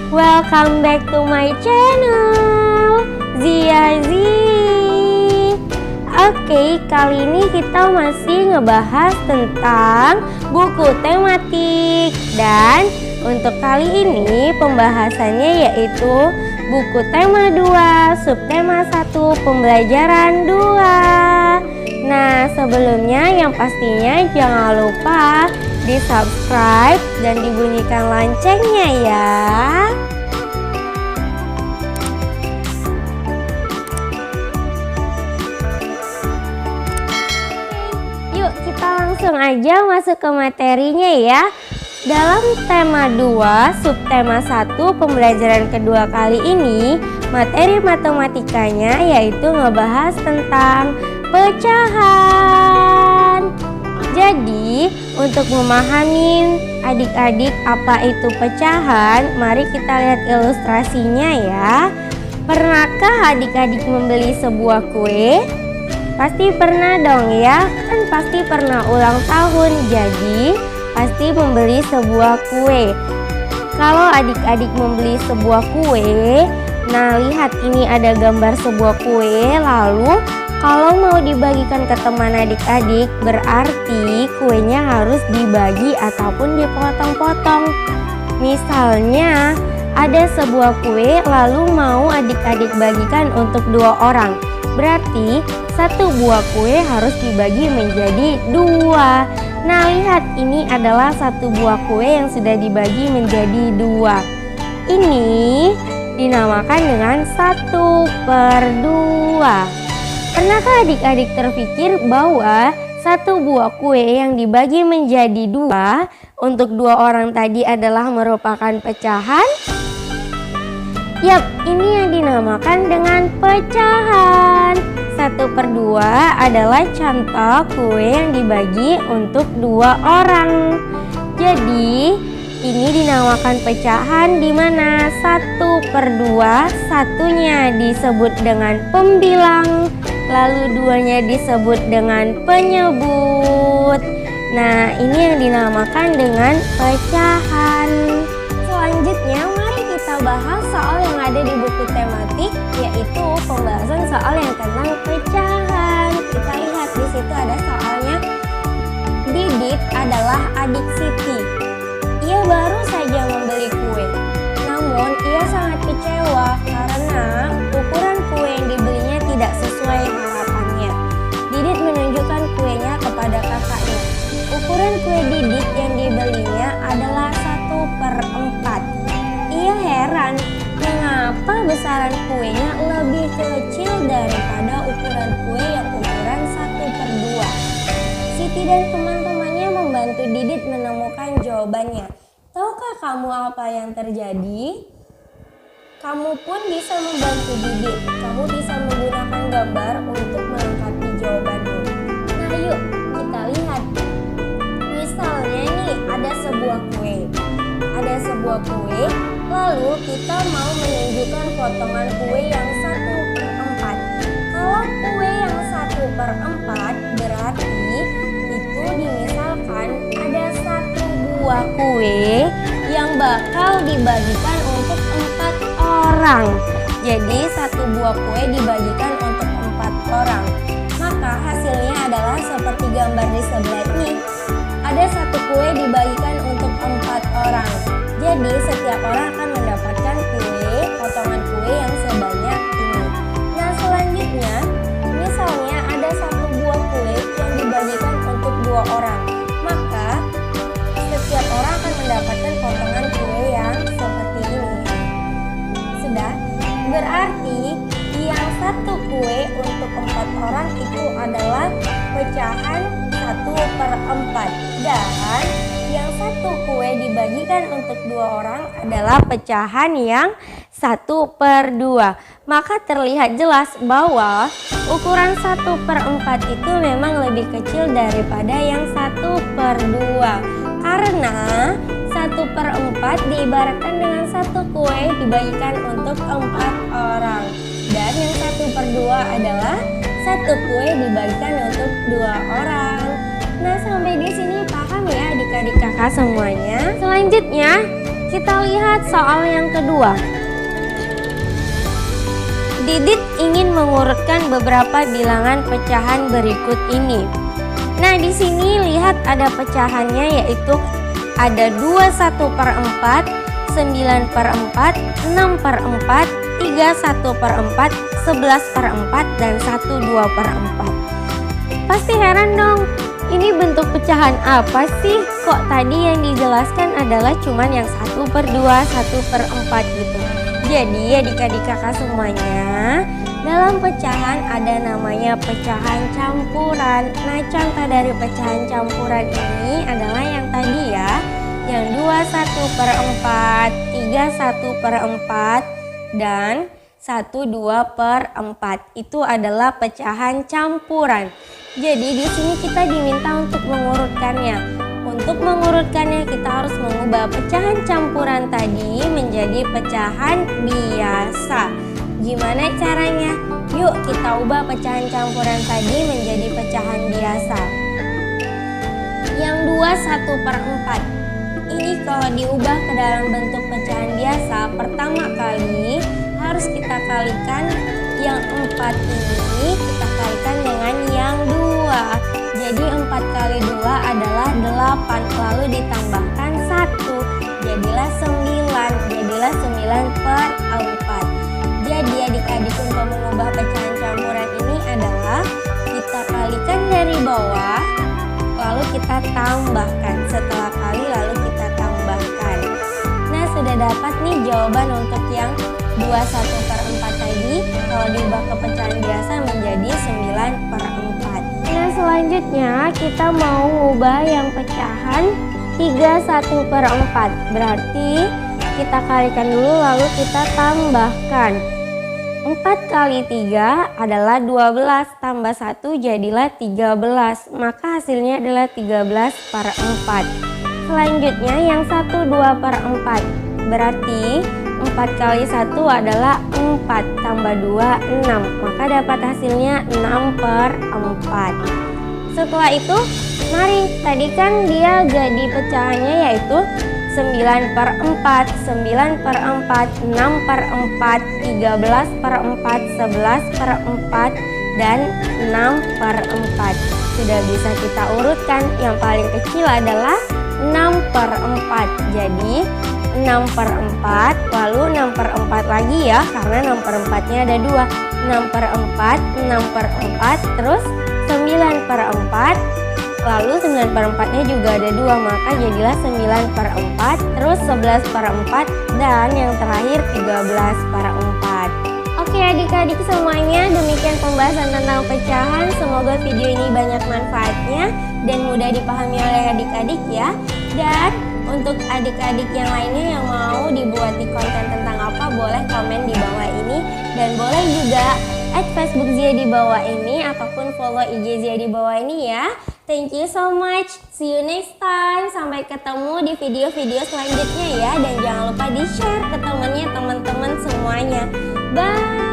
Welcome back to my channel Zia Z. Oke, kali ini kita masih ngebahas tentang buku tematik. Dan untuk kali ini pembahasannya yaitu buku tema 2, subtema 1, pembelajaran 2. Nah, sebelumnya yang pastinya jangan lupa di subscribe dan dibunyikan loncengnya ya. Yuk kita langsung aja masuk ke materinya ya. Dalam tema 2, subtema 1, pembelajaran kedua kali ini, materi matematikanya yaitu ngebahas tentang pecahan. Jadi, untuk memahami adik-adik apa itu pecahan, mari kita lihat ilustrasinya ya. Pernahkah adik-adik membeli sebuah kue? Pasti pernah dong ya, kan pasti pernah ulang tahun, jadi pasti membeli sebuah kue. Kalau adik-adik membeli sebuah kue, nah lihat ini ada gambar sebuah kue, lalu kalau mau dibagikan ke teman adik-adik, berarti kuenya harus dibagi ataupun dipotong-potong. Misalnya, ada sebuah kue lalu mau adik-adik bagikan untuk 2 orang. Berarti, 1 buah kue harus dibagi menjadi 2. Nah, lihat ini adalah 1 buah kue yang sudah dibagi menjadi 2. Ini dinamakan dengan 1/2. Pernahkah adik-adik terpikir bahwa 1 buah kue yang dibagi menjadi 2 untuk 2 orang tadi adalah merupakan pecahan? Yap, ini yang dinamakan dengan pecahan. 1/2 adalah contoh kue yang dibagi untuk 2 orang. Jadi, ini dinamakan pecahan di mana 1/2 satunya disebut dengan pembilang, lalu 2-nya disebut dengan penyebut. Nah, ini yang dinamakan dengan pecahan. Selanjutnya, mari kita bahas soal yang ada di buku tematik, yaitu pembahasan soal yang tentang pecahan. Kita lihat di situ ada soalnya. Didit adalah adik Siti. Ia baru saja membeli kue. Namun, ia sangat kecewa karena ukuran kue yang dibelinya tidak sesuai harapannya. Didit menunjukkan kuenya kepada kakaknya. Ukuran kue Didit yang dibelinya adalah 1/4. Ia heran mengapa besaran kuenya lebih kecil daripada ukuran kue yang ukuran 1/2. Siti dan teman-temannya membantu Didit menemukan jawabannya. Tahukah kamu apa yang terjadi? Kamu pun bisa membantu Didit. Kamu bisa menggunakan gambar untuk melengkapi jawabanmu. Nah yuk kita lihat. Misalnya nih ada sebuah kue. Ada sebuah kue, lalu kita mau menunjukkan potongan kue yang 1/4. Kalau kue yang 1/4 berarti itu dimisalkan ada 1 buah kue yang bakal dibagikan untuk 4 orang. Jadi 1 buah kue dibagikan untuk 4 orang. Maka hasilnya adalah seperti gambar di sebelah ini. Ada 1 kue dibagikan untuk 4 orang. Jadi setiap orang akan mendapatkan potongan kue yang sebanyak ini. Nah selanjutnya, misalnya ada 1 buah kue yang dibagikan untuk 2 orang. Maka setiap orang akan mendapatkan potongan kue yang seperti ini. Sudah? Berarti yang 1 kue untuk 4 orang itu adalah pecahan 1/4. Dan yang 1 kue dibagikan untuk 2 orang adalah pecahan yang 1/2. Maka terlihat jelas bahwa ukuran 1/4 itu memang lebih kecil daripada yang 1/2. Karena 1/4 diibaratkan dengan 1 kue dibagikan untuk 4 orang. Dan yang 1/2 adalah 1 kue dibagikan untuk 2 orang. Nah sampai di sini paham ya adik-adik kakak semuanya. Selanjutnya Kita lihat soal yang kedua. Didit ingin mengurutkan beberapa bilangan pecahan berikut ini. Nah, di sini lihat ada pecahannya, yaitu ada 21/4, 9/4, 6/4, 31/4, 11/4, dan 12/4. Pasti heran dong, ini bentuk pecahan apa sih? Kok tadi yang dijelaskan adalah cuman yang 1/2, 1/4 gitu. Jadi adik-adik kakak semuanya, dalam pecahan ada namanya pecahan campuran. Nah, contoh dari pecahan campuran ini adalah yang tadi ya, yang 21/4, 31/4, dan 12/4. Itu adalah pecahan campuran. Jadi di sini kita diminta untuk mengurutkannya. Untuk mengurutkannya kita harus mengubah pecahan campuran tadi menjadi pecahan biasa. Gimana caranya? Yuk kita ubah pecahan campuran tadi menjadi pecahan biasa. Yang 21/4. Ini kalau diubah ke dalam bentuk pecahan biasa, pertama kali harus kita kalikan yang 4 ini, kita kalikan dengan yang 2. Jadi 4 kali 2 adalah 8, lalu ditambahkan 1, jadilah 9, jadilah 9/4. Jadi adik-adik untuk mengubah pecahan campuran ini adalah kita kalikan dari bawah, lalu kita tambahkan, setelah kali lalu kita tambahkan. Nah, sudah dapat nih jawaban untuk yang 21/4 tadi, kalau diubah ke pecahan biasa menjadi 9/4. Nah, selanjutnya kita mau ubah yang pecahan 31/4. Berarti kita kalikan dulu lalu kita tambahkan. 4 kali 3 adalah 12, tambah 1 jadilah 13. Maka hasilnya adalah 13/4. Selanjutnya yang 12/4. Berarti 4 kali 1 adalah 4, tambah 2, 6. Maka dapat hasilnya 6/4. Setelah itu, mari, tadi kan dia jadi pecahannya yaitu 9/4, 9/4, 6/4, 13/4, 11/4, dan 6/4. Sudah bisa kita urutkan, yang paling kecil adalah 6/4. Jadi 6/4, lalu 6/4 lagi ya, karena 6/4-nya ada 2. 6/4, 6/4, terus 9/4, lalu 9/4-nya juga ada 2, maka jadilah 9/4, terus 11/4, dan yang terakhir 13/4. Oke adik-adik semuanya, demikian pembahasan tentang pecahan. Semoga video ini banyak manfaatnya dan mudah dipahami oleh adik-adik ya. Dan untuk adik-adik yang lainnya yang mau dibuat di konten tentang apa, boleh komen di bawah ini. Dan boleh juga add Facebook Zia di bawah ini, ataupun follow IG Zia di bawah ini ya. Thank you so much. See you next time. Sampai ketemu di video-video selanjutnya ya. Dan jangan lupa di-share ke teman-teman semuanya. Bye.